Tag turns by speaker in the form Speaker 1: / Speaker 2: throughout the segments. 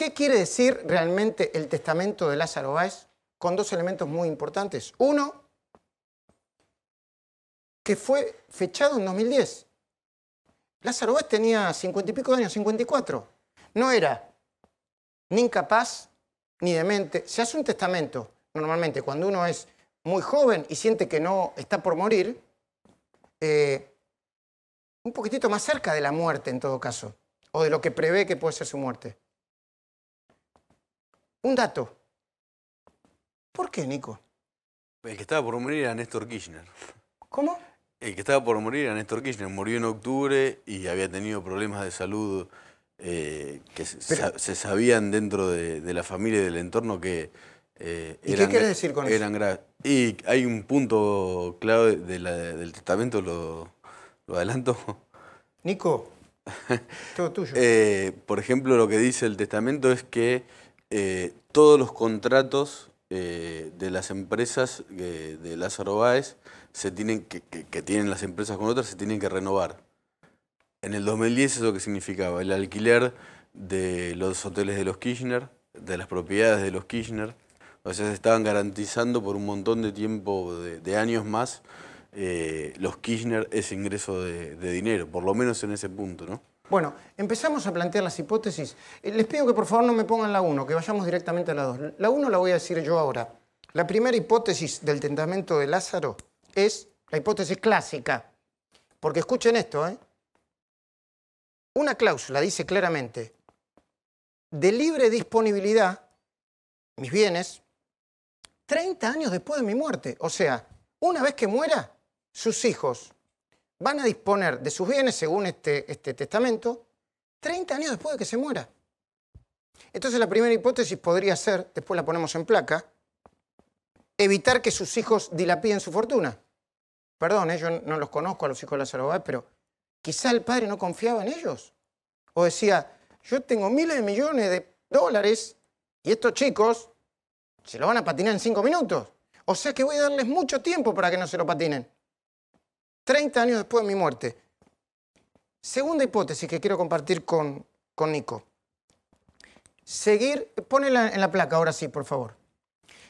Speaker 1: ¿Qué quiere decir realmente el testamento de Lázaro Báez? Con dos elementos muy importantes. Uno, que fue fechado en 2010. Lázaro Báez tenía 50 y pico de años, 54. No era ni incapaz ni demente. Se hace un testamento, normalmente, cuando uno es muy joven y siente que no está por morir, un poquitito más cerca de la muerte, en todo caso, o de lo que prevé que puede ser su muerte. Un dato. ¿Por qué, Nico?
Speaker 2: El que estaba por morir era Néstor Kirchner.
Speaker 1: ¿Cómo?
Speaker 2: El que estaba por morir era Néstor Kirchner. Murió en octubre y había tenido problemas de salud se sabían dentro de la familia y del entorno que
Speaker 1: ¿Y qué quieres decir con eso?
Speaker 2: eran graves. Y hay un punto clave del testamento, lo adelanto.
Speaker 1: Nico, todo tuyo.
Speaker 2: Por ejemplo, lo que dice el testamento es que todos los contratos de las empresas de Lázaro Báez que tienen las empresas con otras se tienen que renovar. En el 2010 ¿eso qué significaba? El alquiler de los hoteles de los Kirchner, de las propiedades de los Kirchner. O sea, se estaban garantizando por un montón de tiempo, de años más, los Kirchner ese ingreso de dinero, por lo menos en ese punto, ¿no?
Speaker 1: Bueno, empezamos a plantear las hipótesis. Les pido que por favor no me pongan la 1, que vayamos directamente a la 2. La 1 la voy a decir yo ahora. La primera hipótesis del testamento de Lázaro es la hipótesis clásica. Porque escuchen esto, ¿eh? Una cláusula dice claramente, de libre disponibilidad, mis bienes, 30 años después de mi muerte. O sea, una vez que muera, sus hijos van a disponer de sus bienes, según este testamento, 30 años después de que se muera. Entonces la primera hipótesis podría ser, después la ponemos en placa, evitar que sus hijos dilapiden su fortuna. Perdón, yo no los conozco a los hijos de Lázaro Báez, pero quizá el padre no confiaba en ellos. O decía, yo tengo miles de millones de dólares y estos chicos se lo van a patinar en 5 minutos. O sea que voy a darles mucho tiempo para que no se lo patinen. 30 años después de mi muerte. Segunda hipótesis que quiero compartir con Nico. Ponela en la placa ahora sí, por favor.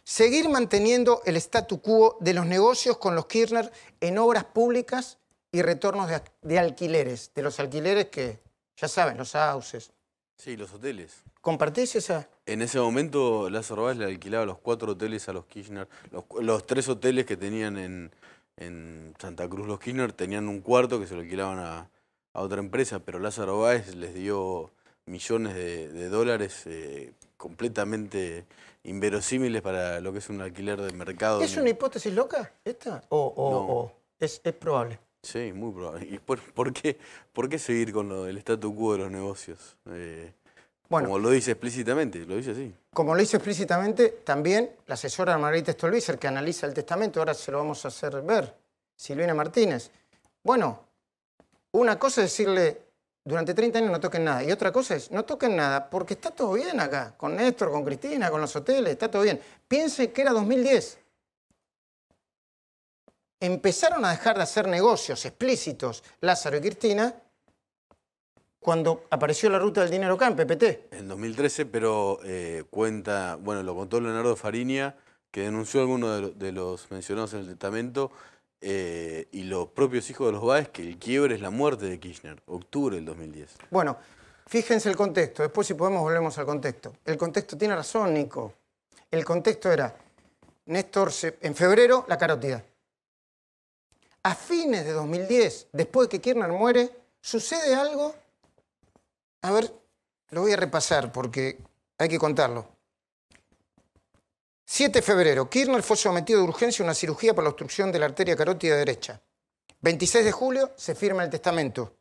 Speaker 1: Seguir manteniendo el statu quo de los negocios con los Kirchner en obras públicas y retornos de alquileres. De los alquileres que, ya saben, los sauces.
Speaker 2: Sí, los hoteles.
Speaker 1: ¿Compartís esa?
Speaker 2: En ese momento Lázaro Báez le alquilaba los 4 hoteles a los Kirchner. Los 3 hoteles que tenían en Santa Cruz los Kirchner tenían un cuarto que se lo alquilaban a otra empresa, pero Lázaro Báez les dio millones de dólares completamente inverosímiles para lo que es un alquiler de mercado.
Speaker 1: ¿Es una hipótesis loca esta? ¿O es probable?
Speaker 2: Sí, muy probable. ¿Y por qué seguir con el statu quo de los negocios? Bueno, como lo dice explícitamente, lo dice así.
Speaker 1: Como lo dice explícitamente, también la asesora Margarita Stolbizer, que analiza el testamento, ahora se lo vamos a hacer ver, Silvina Martínez. Bueno, una cosa es decirle, durante 30 años no toquen nada, y otra cosa es, no toquen nada, porque está todo bien acá, con Néstor, con Cristina, con los hoteles, está todo bien. Piense que era 2010. Empezaron a dejar de hacer negocios explícitos Lázaro y Cristina cuando apareció la ruta del dinero acá en PPT.
Speaker 2: En 2013, pero cuenta, bueno, lo contó Leonardo Fariña, que denunció a algunos de los mencionados en el testamento, y los propios hijos de los Báez, que el quiebre es la muerte de Kirchner, octubre del 2010.
Speaker 1: Bueno, fíjense el contexto, después si podemos volvemos al contexto. El contexto tiene razón, Nico. El contexto era, Néstor, en febrero, la carótida. A fines de 2010, después de que Kirchner muere, sucede algo. A ver, lo voy a repasar porque hay que contarlo. 7 de febrero, Kirchner fue sometido de urgencia a una cirugía por la obstrucción de la arteria carótida derecha. 26 de julio se firma el testamento.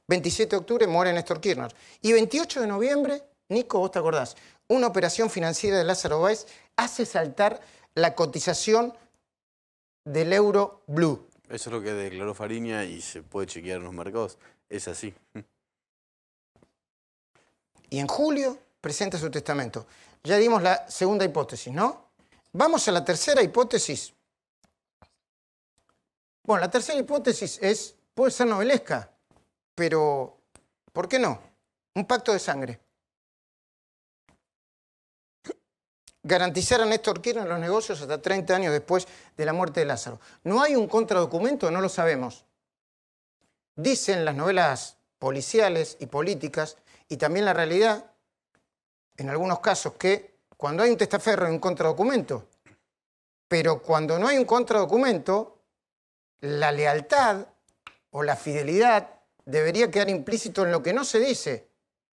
Speaker 1: 27 de octubre muere Néstor Kirchner. Y 28 de noviembre, Nico, vos te acordás, una operación financiera de Lázaro Báez hace saltar la cotización del euro blue.
Speaker 2: Eso es lo que declaró Fariña y se puede chequear en los mercados. Es así.
Speaker 1: Y en julio presenta su testamento. Ya dimos la segunda hipótesis, ¿no? Vamos a la tercera hipótesis. Bueno, la tercera hipótesis puede ser novelesca, pero ¿por qué no? Un pacto de sangre. garantizar a Néstor Kirchner los negocios hasta 30 años después de la muerte de Lázaro. ¿No hay un contradocumento? No lo sabemos. Dicen las novelas policiales y políticas, y también la realidad, en algunos casos, que cuando hay un testaferro hay un contradocumento. Pero cuando no hay un contradocumento, la lealtad o la fidelidad debería quedar implícito en lo que no se dice.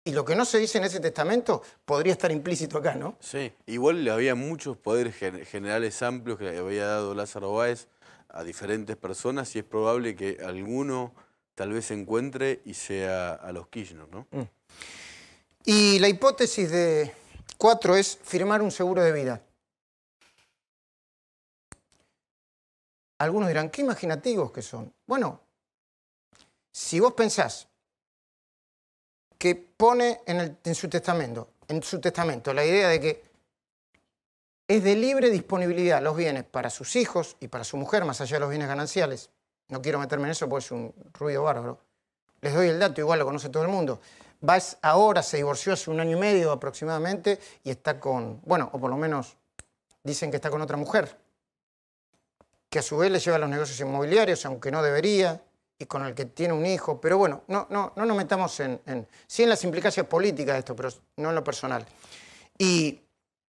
Speaker 1: Y lo que no se dice en ese testamento podría estar implícito acá, ¿no?
Speaker 2: Sí, igual había muchos poderes generales amplios que había dado Lázaro Báez a diferentes personas y es probable que alguno tal vez se encuentre y sea a los Kirchner, ¿no?
Speaker 1: Y la hipótesis de 4 es firmar un seguro de vida. Algunos dirán, qué imaginativos que son. Bueno, si vos pensás que pone en su testamento la idea de que es de libre disponibilidad los bienes para sus hijos y para su mujer, más allá de los bienes gananciales. No quiero meterme en eso porque es un ruido bárbaro. Les doy el dato, igual lo conoce todo el mundo. Báez ahora se divorció hace 1 año y medio aproximadamente y está con, bueno, o por lo menos dicen que está con otra mujer, que a su vez le lleva los negocios inmobiliarios, aunque no debería, y con el que tiene un hijo. Pero bueno, no nos metamos sí en las implicancias políticas de esto, pero no en lo personal. Y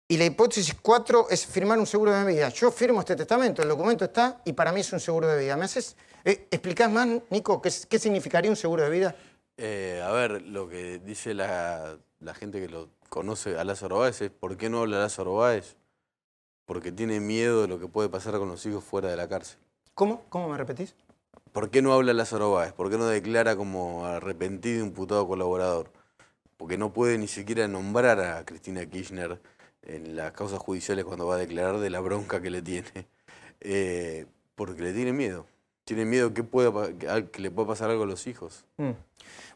Speaker 1: la hipótesis 4 es firmar un seguro de vida. Yo firmo este testamento, el documento está, y para mí es un seguro de vida. ¿Me haces explicar más, Nico, qué significaría un seguro de vida?
Speaker 2: A ver, lo que dice la gente que lo conoce a Lázaro Báez es ¿por qué no habla Lázaro Báez? Porque tiene miedo de lo que puede pasar con los hijos fuera de la cárcel.
Speaker 1: ¿Cómo? ¿Cómo me repetís?
Speaker 2: ¿Por qué no habla Lázaro Báez? ¿Por qué no declara como arrepentido imputado colaborador? Porque no puede ni siquiera nombrar a Cristina Kirchner en las causas judiciales cuando va a declarar de la bronca que le tiene. Porque le tiene miedo. Tiene miedo que le pueda pasar algo a los hijos.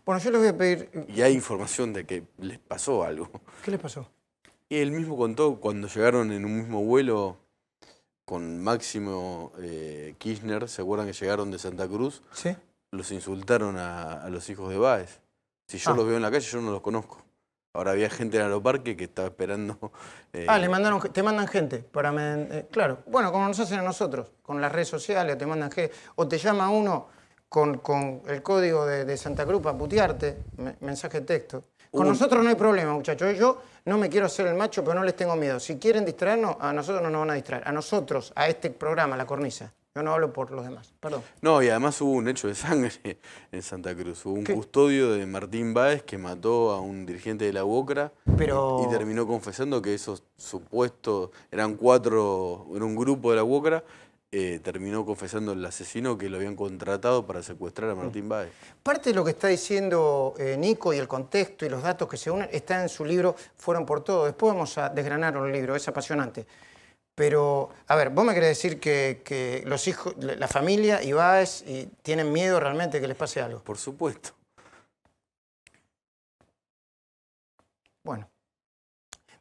Speaker 1: Bueno, yo les voy a pedir...
Speaker 2: Y hay información de que les pasó algo.
Speaker 1: ¿Qué les pasó?
Speaker 2: Y él mismo contó cuando llegaron en un mismo vuelo con Máximo Kirchner, ¿se acuerdan que llegaron de Santa Cruz?
Speaker 1: Sí.
Speaker 2: Los insultaron a los hijos de Báez. Si yo los veo en la calle, yo no los conozco. Ahora había gente en el aeroparque que estaba esperando...
Speaker 1: te mandan gente para... claro, bueno, como nos hacen a nosotros, con las redes sociales, te mandan gente, o te llama uno con el código de Santa Cruz para putearte, mensaje de texto. Con nosotros no hay problema, muchachos. Yo no me quiero hacer el macho, pero no les tengo miedo. Si quieren distraernos, a nosotros no nos van a distraer. A nosotros, a este programa, La Cornisa. Yo no hablo por los demás, perdón.
Speaker 2: No, y además hubo un hecho de sangre en Santa Cruz. Hubo un custodio de Martín Báez que mató a un dirigente de la UOCRA y terminó confesando que esos supuestos, eran un grupo de la UOCRA, terminó confesando el asesino que lo habían contratado para secuestrar a Martín Báez.
Speaker 1: Parte de lo que está diciendo Nico y el contexto y los datos que se unen está en su libro Fueron por Todo. Después vamos a desgranar el libro, es apasionante. Pero, a ver, vos me querés decir que los hijos, la familia y Báez tienen miedo realmente que les pase algo.
Speaker 2: Por supuesto.
Speaker 1: Bueno.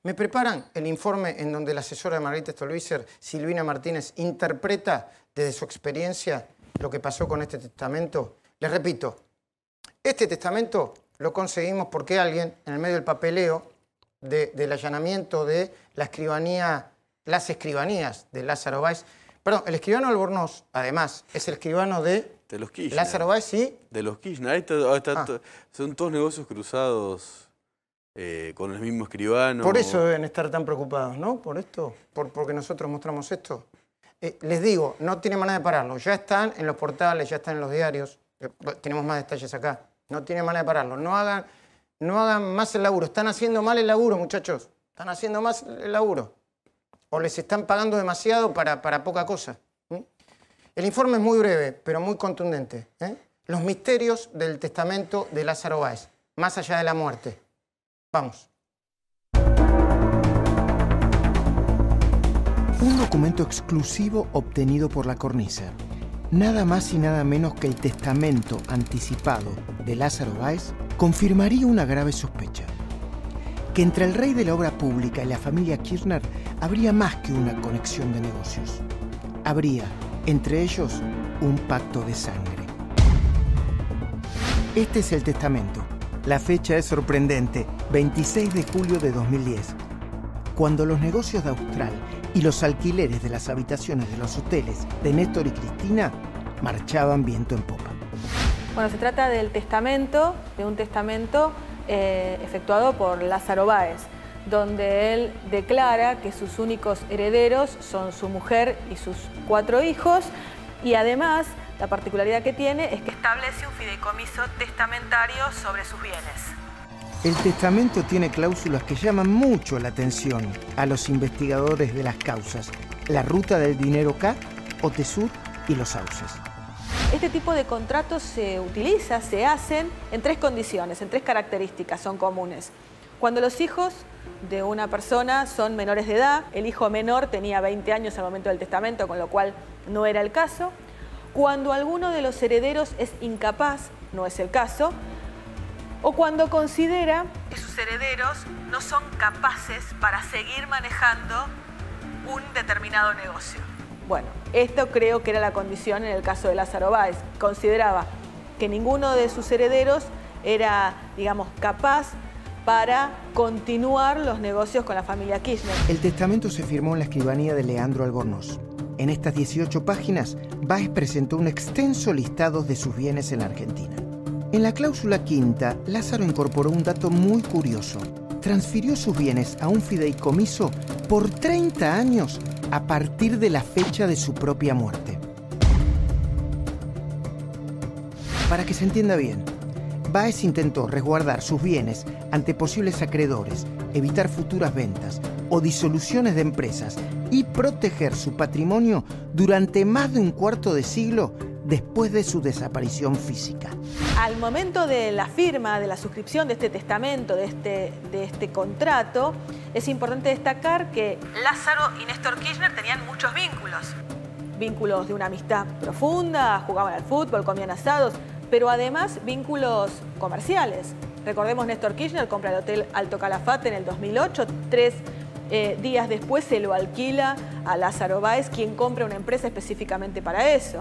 Speaker 1: Me preparan el informe en donde la asesora de Margarita Stolbizer, Silvina Martínez, interpreta desde su experiencia lo que pasó con este testamento. Les repito, este testamento lo conseguimos porque alguien, en el medio del papeleo del allanamiento de las escribanías de Lázaro Báez, perdón, el escribano Albornoz, además, es el escribano de
Speaker 2: los Kirchner.
Speaker 1: Lázaro Báez y...
Speaker 2: De los Kirchner. Ahí son todos negocios cruzados con el mismo escribano.
Speaker 1: Por eso deben estar tan preocupados, ¿no? Por esto, porque nosotros mostramos esto. Les digo, no tiene manera de pararlo. Ya están en los portales, ya están en los diarios. Tenemos más detalles acá. No tiene manera de pararlo. No hagan más el laburo. Están haciendo mal el laburo, muchachos. Están haciendo más el laburo. O les están pagando demasiado para poca cosa. El informe es muy breve, pero muy contundente. Los misterios del testamento de Lázaro Báez, más allá de la muerte. Vamos.
Speaker 3: Un documento exclusivo obtenido por La Cornisa. Nada más y nada menos que el testamento anticipado de Lázaro Báez confirmaría una grave sospecha. Que entre el rey de la obra pública y la familia Kirchner habría más que una conexión de negocios. Habría, entre ellos, un pacto de sangre. Este es el testamento. La fecha es sorprendente, 26 de julio de 2010. cuando los negocios de Austral y los alquileres de las habitaciones de los hoteles de Néstor y Cristina marchaban viento en popa.
Speaker 4: Bueno, se trata del testamento, de un testamento efectuado por Lázaro Báez, donde él declara que sus únicos herederos son su mujer y sus 4 hijos, y además la particularidad que tiene es que establece un fideicomiso testamentario sobre sus bienes.
Speaker 3: El testamento tiene cláusulas que llaman mucho la atención a los investigadores de las causas: la ruta del dinero K, Otesur y los sauces.
Speaker 4: Este tipo de contratos se hacen en 3 condiciones, en 3 características son comunes. Cuando los hijos de una persona son menores de edad, el hijo menor tenía 20 años al momento del testamento, con lo cual no era el caso. Cuando alguno de los herederos es incapaz, no es el caso. O cuando considera que sus herederos no son capaces para seguir manejando un determinado negocio. Bueno, esto creo que era la condición en el caso de Lázaro Báez. Consideraba que ninguno de sus herederos era, digamos, capaz para continuar los negocios con la familia Kirchner.
Speaker 3: El testamento se firmó en la escribanía de Leandro Albornoz. En estas 18 páginas, Báez presentó un extenso listado de sus bienes en la Argentina. En la cláusula quinta, Lázaro incorporó un dato muy curioso. Transfirió sus bienes a un fideicomiso por 30 años a partir de la fecha de su propia muerte. Para que se entienda bien, Báez intentó resguardar sus bienes ante posibles acreedores, evitar futuras ventas o disoluciones de empresas y proteger su patrimonio durante más de un cuarto de siglo después de su desaparición física.
Speaker 4: Al momento de la firma, de la suscripción de este testamento, de este contrato, es importante destacar que Lázaro y Néstor Kirchner tenían muchos vínculos. Vínculos de una amistad profunda, jugaban al fútbol, comían asados, pero además vínculos comerciales. Recordemos, Néstor Kirchner compra el Hotel Alto Calafate en el 2008, 3 días después se lo alquila a Lázaro Báez, quien compra una empresa específicamente para eso.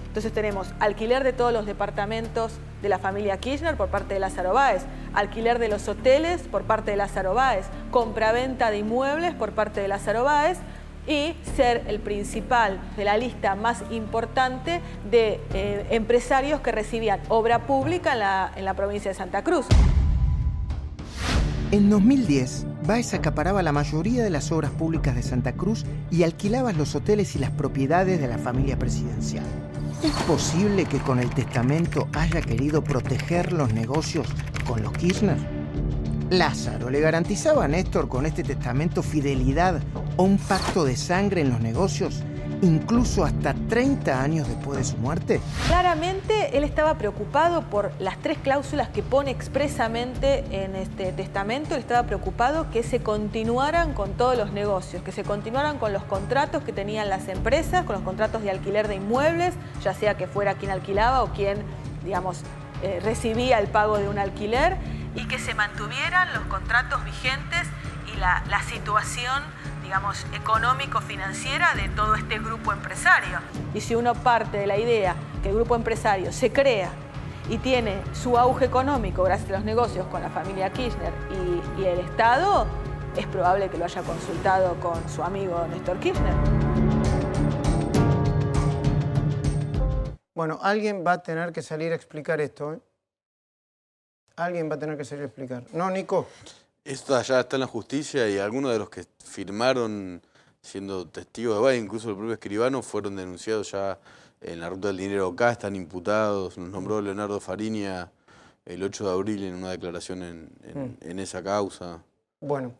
Speaker 4: Entonces tenemos alquiler de todos los departamentos de la familia Kirchner por parte de Lázaro Báez, alquiler de los hoteles por parte de Lázaro Báez, compraventa de inmuebles por parte de Lázaro Báez y ser el principal de la lista más importante de empresarios que recibían obra pública en la provincia de Santa Cruz.
Speaker 3: En 2010, Báez acaparaba la mayoría de las obras públicas de Santa Cruz y alquilaba los hoteles y las propiedades de la familia presidencial. ¿Es posible que con el testamento haya querido proteger los negocios con los Kirchner? ¿Lázaro le garantizaba a Néstor con este testamento fidelidad o un pacto de sangre en los negocios, incluso hasta 30 años después de su muerte?
Speaker 4: Claramente él estaba preocupado por las 3 cláusulas que pone expresamente en este testamento. Él estaba preocupado que se continuaran con todos los negocios, que se continuaran con los contratos que tenían las empresas, con los contratos de alquiler de inmuebles, ya sea que fuera quien alquilaba o quien, digamos, recibía el pago de un alquiler, y que se mantuvieran los contratos vigentes y la situación, digamos, económico-financiera de todo este grupo empresario. Y si uno parte de la idea que el grupo empresario se crea y tiene su auge económico gracias a los negocios con la familia Kirchner y el Estado, es probable que lo haya consultado con su amigo Néstor Kirchner.
Speaker 1: Bueno, alguien va a tener que salir a explicar esto, ¿eh? Alguien va a tener que salir a explicar. ¿No, Nico?
Speaker 2: Esto ya está en la justicia y algunos de los que firmaron siendo testigos de Báez, incluso el propio escribano, fueron denunciados ya en la ruta del dinero K, están imputados. Nos nombró Leonardo Fariña el 8 de abril en una declaración en esa causa.
Speaker 1: Bueno.